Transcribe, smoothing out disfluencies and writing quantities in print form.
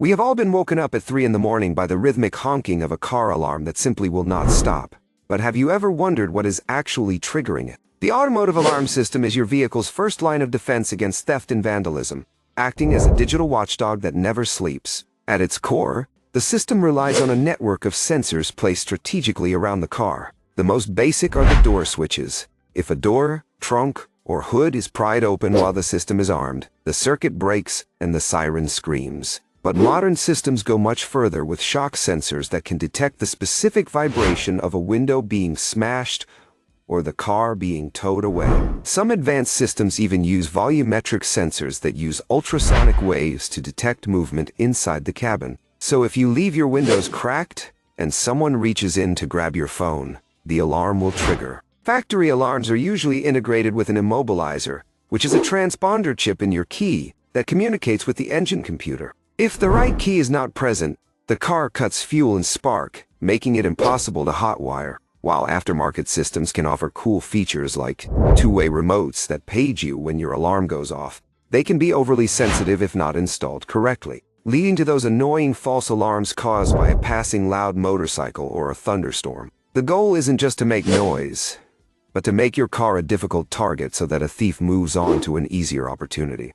We have all been woken up at 3 in the morning by the rhythmic honking of a car alarm that simply will not stop. But have you ever wondered what is actually triggering it? The automotive alarm system is your vehicle's first line of defense against theft and vandalism, acting as a digital watchdog that never sleeps. At its core, the system relies on a network of sensors placed strategically around the car. The most basic are the door switches. If a door, trunk, or hood is pried open while the system is armed, the circuit breaks and the siren screams. But modern systems go much further with shock sensors that can detect the specific vibration of a window being smashed or the car being towed away. Some advanced systems even use volumetric sensors that use ultrasonic waves to detect movement inside the cabin. So if you leave your windows cracked and someone reaches in to grab your phone, the alarm will trigger. Factory alarms are usually integrated with an immobilizer, which is a transponder chip in your key that communicates with the engine computer. If the right key is not present, the car cuts fuel and spark, making it impossible to hotwire. While aftermarket systems can offer cool features like two-way remotes that page you when your alarm goes off, they can be overly sensitive if not installed correctly, leading to those annoying false alarms caused by a passing loud motorcycle or a thunderstorm. The goal isn't just to make noise, but to make your car a difficult target so that a thief moves on to an easier opportunity.